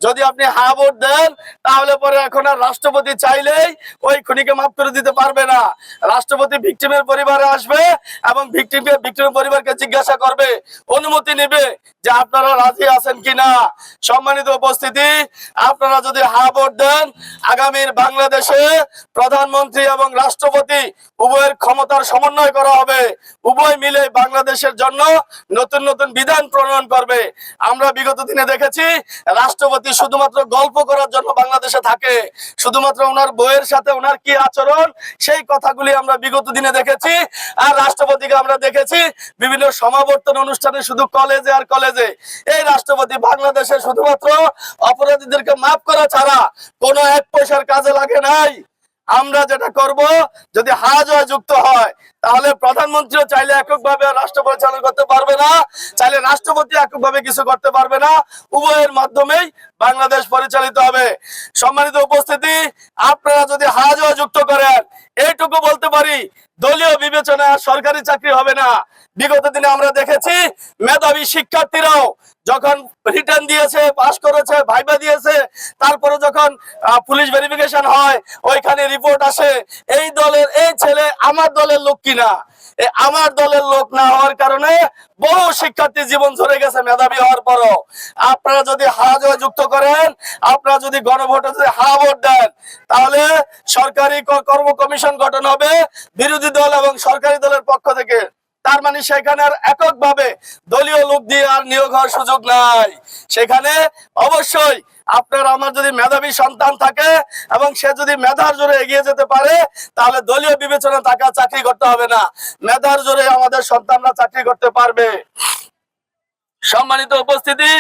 যদি আপনি হ্যাঁ ভোট দেন তাহলে পরে এখন আর রাষ্ট্রপতি চাইলেই ওই খুনিকে মাফ করে দিতে পারবে না। রাষ্ট্রপতি ভিকটিমের পরিবারে আসবে এবং ভিকটিমের পরিবারকে জিজ্ঞাসা করবে, অনুমতি নেবে যে আপনারা রাজি আছেন কিনা। সম্মানিত উপস্থিতি, আপনারা যদি হ্যাঁ ভোট দেন, আগামীর বাংলাদেশে প্রধানমন্ত্রী এবং রাষ্ট্রপতি উভয়ের ক্ষমতার সমন্বয় করা হবে। উভয় মিলে বাংলাদেশের জন্য নতুন নতুন বিধান প্রণয়ন করবে। আমরা বিগত দিনে দেখেছি রাষ্ট্রপতি শুধুমাত্র গল্প করার জন্য বাংলাদেশে থাকে, শুধুমাত্র ওনার বইয়ের সাথে ওনার কি আচরণ সেই কথাগুলি আমরা বিগত দিনে দেখেছি। আর রাষ্ট্রপতিকে আমরা দেখেছি বিভিন্ন সমাবর্তন অনুষ্ঠানে, শুধু কলেজে আর কলেজে। এই রাষ্ট্রপতি বাংলাদেশে শুধুমাত্র অপরাধীদেরকে মাফ করা ছাড়া কোনো এক পয়সার কাজে লাগে নাই। আমরা যেটা করব, যদি হ্যাঁ জয় যুক্ত হয় তাহলে প্রধানমন্ত্রীও চাইলে এককভাবে রাষ্ট্র পরিচালনা করতে পারবে না, চাইলে রাষ্ট্রপতি এককভাবে কিছু করতে পারবে না। উভয়ের মাধ্যমেই বাংলাদেশ পরিচালিত হবে। সম্মানিত উপস্থিতি, আপনারা যদি হ্যাঁ জয় যুক্ত করেন, এইটুকু বলতে পারি দলীয় বিবেচনায় সরকারি চাকরি হবে না। বিগত দিনে আমরা দেখেছি মেধাবী শিক্ষার্থীরাও যখন রিটার্ন দিয়েছে, পাস করেছে, ভাইবা দিয়েছে, তারপরে যখন পুলিশ ভেরিফিকেশন হয় ওইখানে রিপোর্ট আসে এই দলের এই ছেলে আমার দলের লোক কিনা। আমার দলের লোক না হওয়ার কারণে বহু শিক্ষার্থী জীবন ঝরে গেছে মেধাবী হওয়ার পরও। আপনারা যদি হ্যাঁ জয় যুক্ত করেন, আপনারা যদি গণভোটে যদি হ্যাঁ ভোট দেন, তাহলে সরকারি কর্ম কমিশন গঠন হবে বিরোধী দল এবং সরকারি দলের পক্ষ থেকে। তার মানে সেখানে আর এককভাবে দলীয় লোক দিয়ে আর নিয়োগ হওয়ার সুযোগ নাই। সেখানে অবশ্যই আপনার আমার যদি মেধাবী সন্তান থাকে এবং সে যদি মেধার জোরে এগিয়ে যেতে পারে, তাহলে দলীয় বিবেচনা তাকে চাকরি করতে হবে না, মেধার জোরে আমাদের সন্তানরা চাকরি করতে পারবে। সম্মানিত উপস্থিতি,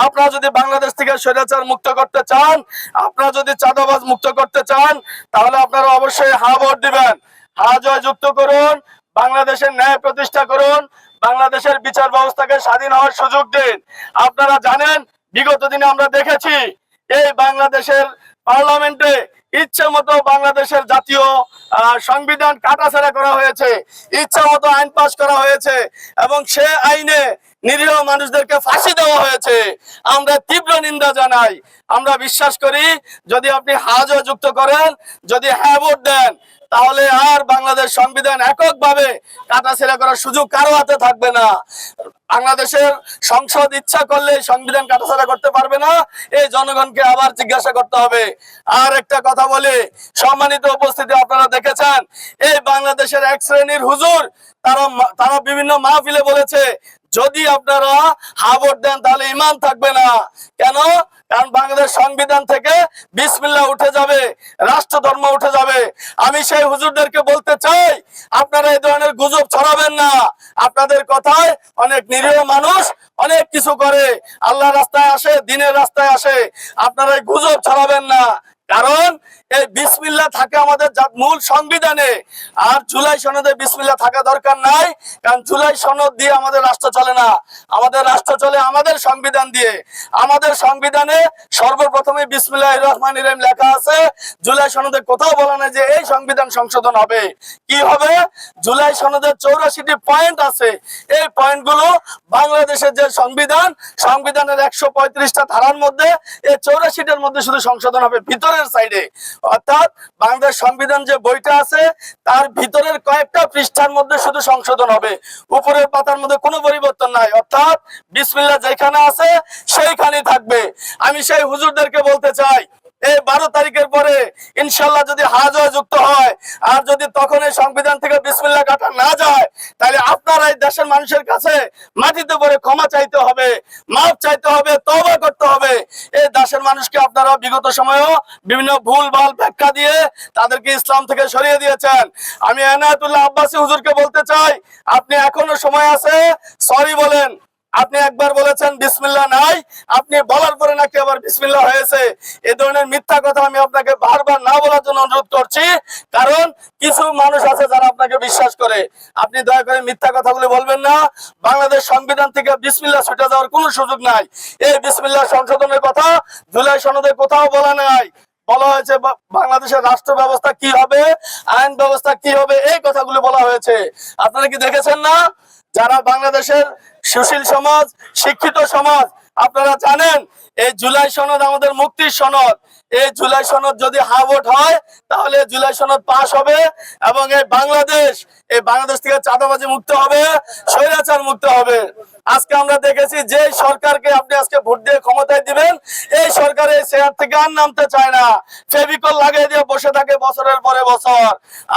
আপনারা যদি বাংলাদেশ থেকে স্বৈরাচার মুক্ত করতে চান, আপনারা যদি চাঁদাবাজ মুক্ত করতে চান, তাহলে আপনারা অবশ্যই হ্যাঁ ভোট দিবেন। হ্যাঁ জয় যুক্ত করুন, বাংলাদেশের ন্যায় প্রতিষ্ঠা করুন, বাংলাদেশের বিচার ব্যবস্থাকে স্বাধীন হওয়ার সুযোগ দিন। আপনারা জানেন বিগত দিনে আমরা দেখেছি এই বাংলাদেশের পার্লামেন্টে ইচ্ছা মতো বাংলাদেশের জাতীয় সংবিধান কাটাছেড়া করা হয়েছে, ইচ্ছা মতো আইন পাস করা হয়েছে এবং সে আইনে নিরীহ মানুষদেরকে ফাঁসি দেওয়া হয়েছে। আমরা তীব্র নিন্দা জানাই। আমরা বিশ্বাস করি যদি আপনি হ্যাঁ জয় যুক্ত করেন, যদি হ্যাঁ ভোট দেন, তাহলে আর বাংলাদেশ সংবিধান এককভাবে কাটাছেড়া করার সুযোগ কারো হাতে থাকবে না। বাংলাদেশের সংসদ ইচ্ছা করলে সংবিধান কাটাছেড়া করতে পারবে না, এই জনগণকে আবার জিজ্ঞাসা করতে হবে। আর একটা কথা বলি, সম্মানিত উপস্থিতি, আপনারা দেখেছেন এই বাংলাদেশের এক শ্রেণীর হুজুর তারা বিভিন্ন মাহফিলে বলেছে যদি আপনারা হ্যাঁ ভোট দেন তাহলে ঈমান থাকবে না। কেন? কারণ বাংলাদেশ সংবিধান থেকে বিসমিল্লাহ উঠে যাবে, রাষ্ট্র ধর্ম উঠে যাবে। আমি সেই হুজুরদেরকে বলতে চাই, আপনারা এই ধরনের গুজব ছড়াবেন না। আপনাদের কথায় অনেক নিরীহ মানুষ অনেক কিছু করে, আল্লাহ রাস্তায় আসে, দিনের রাস্তায় আসে। আপনারা এই গুজব ছড়াবেন না, কারণ এই বিসমিল্লাহ থাকে আমাদের মূল সংবিধানে। আর জুলাই সনদে বিসমিল্লাহ থাকা দরকার নাই, কারণ জুলাই সনদ দিয়ে আমাদের রাষ্ট্র চলে না, আমাদের রাষ্ট্র চলে আমাদের সংবিধান দিয়ে। আমাদের সংবিধানে সর্বপ্রথমে বিসমিল্লাহির রহমানির রহিম লেখা আছে। জুলাই সনদে কোথাও বলা নাই যে এই সংবিধান সংশোধন হবে। কি হবে? জুলাই সনদের 84টি পয়েন্ট আছে, এই পয়েন্টগুলো বাংলাদেশের যে সংবিধানের 135টা ধারার মধ্যে এই 84টার মধ্যে শুধু সংশোধন হবে ভিতরের সাইডে। অর্থাৎ বাংলাদেশ সংবিধান যে বইটা আছে তার ভিতরের কয়েকটা পৃষ্ঠার মধ্যে শুধু সংশোধন হবে, উপরের পাতার মধ্যে কোনো পরিবর্তন নাই। অর্থাৎ বিসমিল্লাহ যেখানে আছে সেইখানেই থাকবে। আমি সেই হুজুরদেরকে বলতে চাই, এই 12 তারিখের পরে ইনশাল্লাহ যদি হ্যাঁ জয় যুক্ত হয়, আর যদি তখন এই সংবিধান থেকে বিসমিল্লাহ কাটা না যায়, তাহলে আপনারা এই দেশের মানুষের কাছে মাটিতে পড়ে ক্ষমা চাইতে হবে, মাফ চাইতে হবে, তওবা করতে হবে। এই দেশের মানুষকে আপনারা বিগত সময়েও বিভিন্ন ভুল ভাল ব্যাখ্যা দিয়ে তাদেরকে ইসলাম থেকে সরিয়ে দিয়েছেন। আমি এনায়েতুল্লাহ আব্বাসী হুজুরকে বলতে চাই, আপনি এখনো সময় আছে, সরি বলেন। আপনি একবার বলেছেন বিসমিল্লাহ নাই, আপনি বলার পরে নাকি আবার বিসমিল্লাহ হয়েছে। এই ধরনের মিথ্যা কথা আমি আপনাকে বারবার না বলার জন্য অনুরোধ করছি, কারণ কিছু মানুষ আছে যারা আপনাকে বিশ্বাস করে। আপনি দয়া করে মিথ্যা কথাগুলো বলবেন না। বাংলাদেশ সংবিধান থেকে বিসমিল্লাহ ছুটে যাওয়ার কোনো সুযোগ নাই। এই বিসমিল্লাহ সংশোধনের কথা জুলাই সনদে কোথাও বলা নাই। বলা হয়েছে বাংলাদেশের রাষ্ট্র ব্যবস্থা কি হবে, আইন ব্যবস্থা কি হবে, এই কথাগুলো বলা হয়েছে। আপনারা কি দেখেছেন না? যারা বাংলাদেশের সুশীল সমাজ, শিক্ষিত সমাজ, আপনারা জানেন এই জুলাই সনদ আমাদের মুক্তির সনদ। এই জুলাই সনদ যদি হা ভোট হয় তাহলে জুলাই সনদ পাস হবে এবং এই বাংলাদেশ থেকে চাঁদাবাজি মুক্ত হবে, স্বৈরাচার মুক্ত হবে। আজকে আমরা দেখেছি যে সরকারকে আপনি আজকে ভোট দিয়ে ক্ষমতায় দিবেন, এই সরকার এই চেয়ার থেকে আর নামতে চায় না, ফেভিকল লাগিয়ে দিয়ে বসে থাকে বছরের পরে বছর।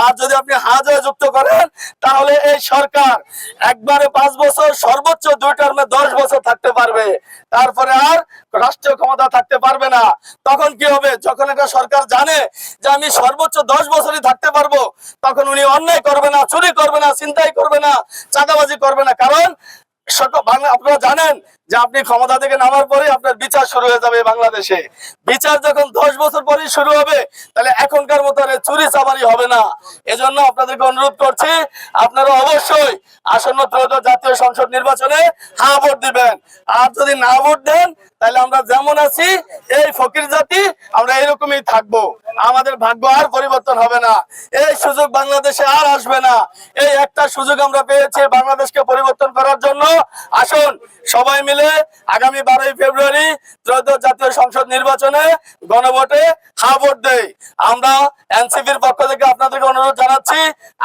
আর যদি আপনি হাজার যুক্ত করেন তাহলে এই সরকার একবারে 5 বছর, সর্বোচ্চ 2 টার্মে 10 বছর থাকতে পারবে, তারপরে আর রাষ্ট্রীয় ক্ষমতা থাকতে পারবে না। তখন কি হবে? যখন একটা সরকার জানে যে আমি সর্বোচ্চ 10 বছরই থাকতে পারবো, তখন উনি অন্যায় করবে না, চুরি করবে না, ছিনতাই করবে না, চাঁদাবাজি করবে না। কারণ আপনারা জানেন যে আপনি ক্ষমতা থেকে নামার পরে আপনার বিচার শুরু হয়ে যাবে বাংলাদেশে। বিচার যখন 10 বছর পরে শুরু হবে, তাহলে এখনকার মতো চুরি চামারি হবে না। এজন্য আপনাদেরকে অনুরোধ করছি, আপনারা অবশ্যই আসন্ন ত্রয়োদশ জাতীয় সংসদ নির্বাচনে হ্যাঁ ভোট দিবেন। আর যদি না ভোট দেন তাহলে আমরা যেমন আছি এই ফকির জাতি আমরা এরকমই থাকবো, আমাদের ভাগ্য আর পরিবর্তন হবে না। এই সুযোগ বাংলাদেশে আর আসবে না। এই একটা সুযোগ আমরা পেয়েছি বাংলাদেশকে পরিবর্তন করার জন্য। আসুন সবাই মিলে আগামী 12ই ফেব্রুয়ারি ত্রয়োদশ জাতীয় সংসদ নির্বাচনে গণভোটে হ্যাঁ ভোট দেই। আমরা এনসিপির পক্ষ থেকে আপনাদেরকে অনুরোধ জানাচ্ছি,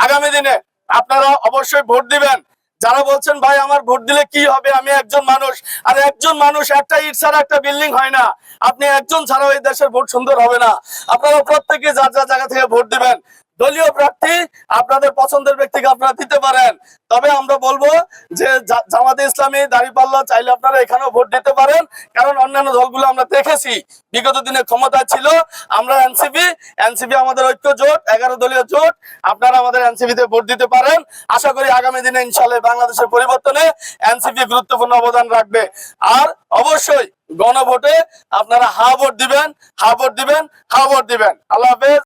আগামী দিনে আপনারা অবশ্যই ভোট দিবেন। যারা বলছেন ভাই আমার ভোট দিলে কি হবে, আমি একজন মানুষ, আর একজন মানুষ একটা ইট ছাড়া একটা বিল্ডিং হয় না। আপনি একজন ছাড়া এই দেশের ভোট সুন্দর হবে না। আপনারা প্রত্যেকে যার যার জায়গা থেকে ভোট দিবেন। দলীয় প্রার্থী আপনাদের পছন্দের ব্যক্তিকে আপনারা দিতে পারেন, তবে আমরা বলবো যে জামাতে ইসলামী, দাঁড়িপাল্লা চাইলে আপনারা এখানেও ভোট দিতে পারেন। কারণ অন্যান্য দলগুলো আমরা দেখেছি বিগত দিনে ক্ষমতায় ছিল। আমরা এনসিপি আমাদের ঐক্য জোট, 11 দলীয় জোট, আপনারা আমাদের এনসিপি তে ভোট দিতে পারেন। আশা করি আগামী দিনে ইনশাআল্লাহ বাংলাদেশের পরিবর্তনে এনসিপি গুরুত্বপূর্ণ অবদান রাখবে। আর অবশ্যই গণভোটে আপনারা হ্যাঁ ভোট দিবেন, হ্যাঁ ভোট দিবেন, হ্যাঁ ভোট দিবেন। আল্লাহ হাফেজ।